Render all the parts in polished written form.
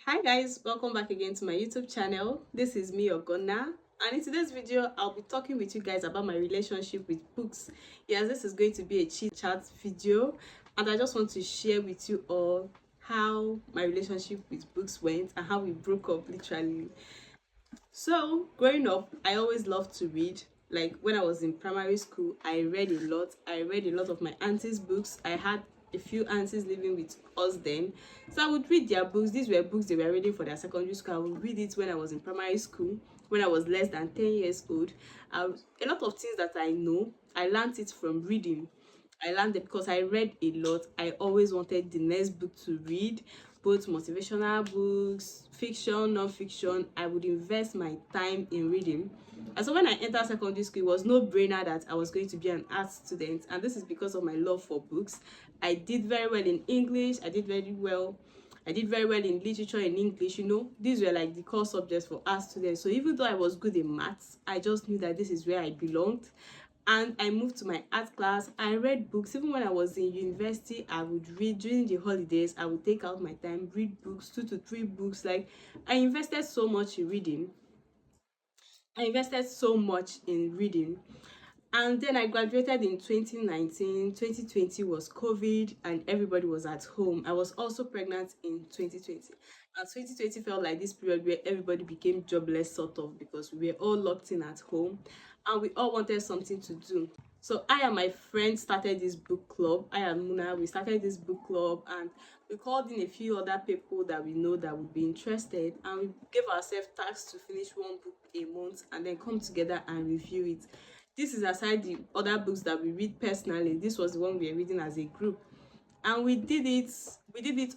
Hi guys, welcome back again to my YouTube channel. This is me, Ogonna, and in today's video I'll be talking with you guys about my relationship with books. Yes, this is going to be a chit chat video, and I just want to share with you all how my relationship with books went and how we broke up literally. So growing up, I always loved to read. Like when I was in primary school, I read a lot. I read a lot of my aunties' books. I had a few aunties living with us then, so I would read their books. These were books they were reading for their secondary school. I would read it when I was in primary school, when I was less than 10 years old. A lot of things that I know, I learned it from reading. I learned it because I read a lot. I always wanted the next book to read, both motivational books, fiction, non-fiction. I would invest my time in reading. And so when I entered secondary school, it was no brainer that I was going to be an art student. And this is because of my love for books. I did very well in English. I did very well in literature and English. These were like the core subjects for art students. So even though I was good in maths, I just knew that this is where I belonged. And I moved to my art class. I read books. Even when I was in university, I would read. During the holidays, I would take out my time, read books, 2 to 3 books. Like, I invested so much in reading. I invested so much in reading. And then I graduated in 2019. 2020 was COVID and everybody was at home. I was also pregnant in 2020. And 2020 felt like this period where everybody became jobless, sort of, because we were all locked in at home and we all wanted something to do. So I and my friend started this book club. I and Muna, we started this book club, and we called in a few other people that we know that would be interested, and we gave ourselves tasks to finish one book a month and then come together and review it. This is aside the other books that we read personally. This was the one we were reading as a group, and we did it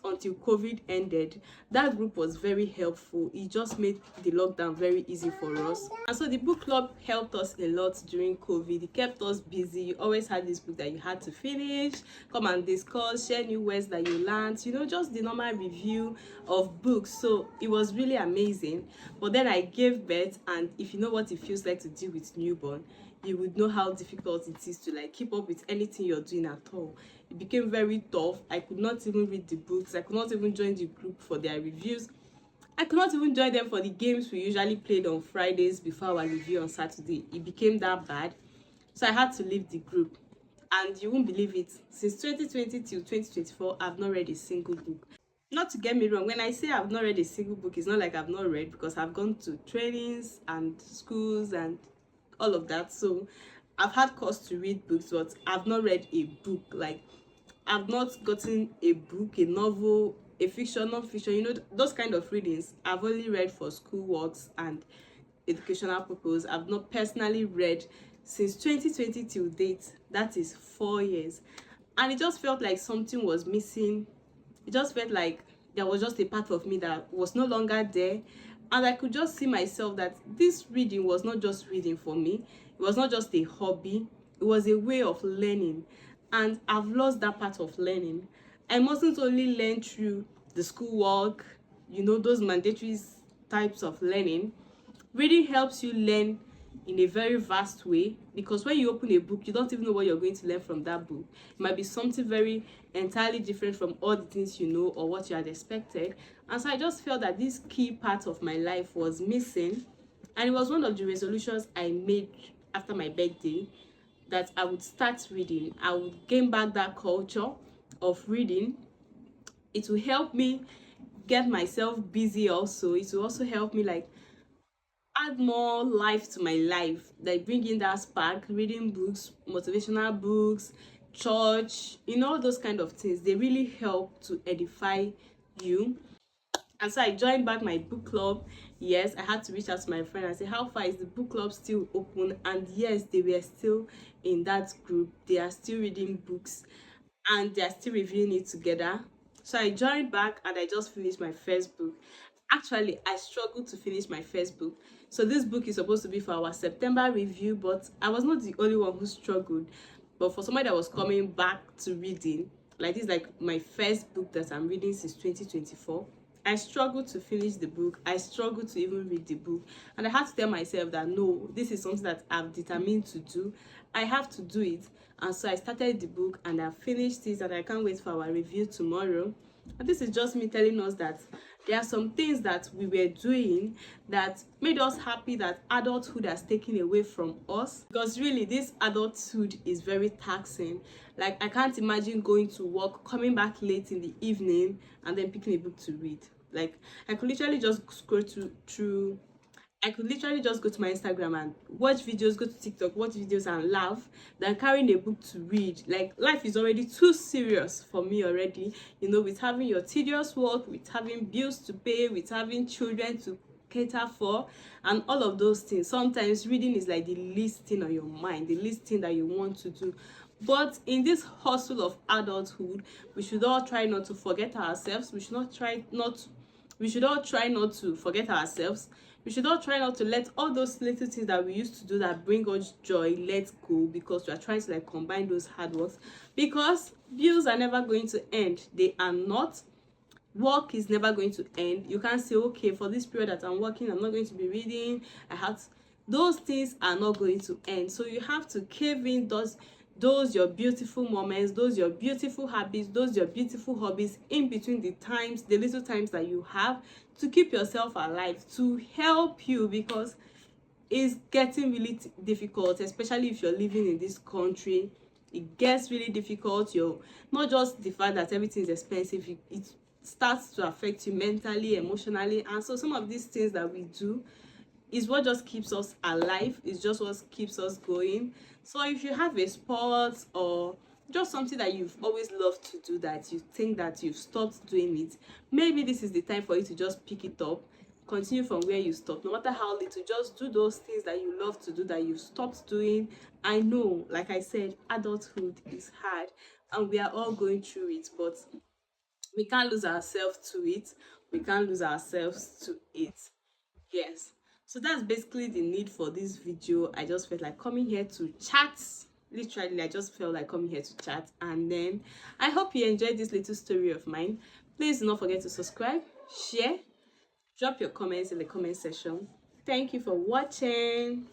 until COVID ended. That group was very helpful. It just made the lockdown very easy for us, and so the book club helped us a lot during COVID. It kept us busy. You always had this book that you had to finish, come and discuss, share new words that you learned, just the normal review of books. So it was really amazing. But then I gave birth, and if you know what it feels like to deal with newborn, you would know how difficult it is to like keep up with anything you're doing at all. It became very tough. I could not even read the books. I could not even join the group for their reviews. I could not even join them for the games we usually played on Fridays before our review on Saturday. It became that bad. So I had to leave the group. And you won't believe it, since 2020 till 2024, I've not read a single book. Not to get me wrong, when I say I've not read a single book, it's not like I've not read, because I've gone to trainings and schools and all of that. So I've had course to read books, but I've not read a book. Like, I've not gotten a book, a novel, a fiction, non-fiction, those kind of readings. I've only read for school works and educational purpose. I've not personally read since 2020 till date. That is 4 years. And it just felt like something was missing. It just felt like there was just a part of me that was no longer there. And I could just see myself that this reading was not just reading for me. It was not just a hobby. It was a way of learning. And I've lost that part of learning. I mustn't only learn through the schoolwork, those mandatory types of learning. Reading helps you learn in a very vast way, because when you open a book, you don't even know what you're going to learn from that book. It might be something very entirely different from all the things you know or what you had expected. And so I just felt that this key part of my life was missing. And it was one of the resolutions I made after my birthday, that I would start reading. I would gain back that culture of reading. It will help me get myself busy also. It will also help me like add more life to my life, like bring in that spark. Reading books, motivational books, church, those kind of things, they really help to edify you. And so I joined back my book club. Yes, I had to reach out to my friend and say, how far is the book club still open? And yes, they were still in that group. They are still reading books and they are still reviewing it together. So I joined back and I just finished my first book. Actually, I struggled to finish my first book. So this book is supposed to be for our September review, but I was not the only one who struggled. But for somebody that was coming back to reading, like this, like my first book that I'm reading since 2024, I struggled to finish the book. I struggled to even read the book. And I had to tell myself that no, this is something that I've determined to do. I have to do it. And so I started the book and I finished it, and I can't wait for our review tomorrow. And this is just me telling us that there are some things that we were doing that made us happy that adulthood has taken away from us. Because really, this adulthood is very taxing. Like, I can't imagine going to work, coming back late in the evening, and then picking a book to read. Like, I could literally just scroll through I could literally just go to my Instagram and watch videos, go to TikTok, watch videos and laugh than carrying a book to read. Like, life is already too serious for me already, you know, with having your tedious work, with having bills to pay, with having children to cater for, and all of those things. Sometimes reading is like the least thing on your mind, the least thing that you want to do. But in this hustle of adulthood, we should all try not to forget ourselves. We should all try not to forget ourselves. We should all try not to let all those little things that we used to do that bring us joy let go, because we are trying to like combine those hard works, because bills are never going to end. They are not. Work is never going to end. You can't say, okay, for this period that I'm working, I'm not going to be reading. Those things are not going to end. So you have to cave in those your beautiful moments, those your beautiful habits, those your beautiful hobbies in between the little times that you have, to keep yourself alive, to help you, because it's getting really difficult, especially if you're living in this country. It gets really difficult. You're not just the fact that everything is expensive, it starts to affect you mentally, emotionally. And so some of these things that we do is what just keeps us alive. It's just what keeps us going. So if you have a sport or just something that you've always loved to do that you think that you've stopped doing it, maybe this is the time for you to just pick it up, continue from where you stopped. No matter how little, just do those things that you love to do that you stopped doing. I know, like I said, adulthood is hard and we are all going through it, but we can't lose ourselves to it. We can't lose ourselves to it. Yes. So that's basically the need for this video. I just felt like coming here to chat. Literally, I just felt like coming here to chat. And then I hope you enjoyed this little story of mine. Please do not forget to subscribe, share, drop your comments in the comment section. Thank you for watching.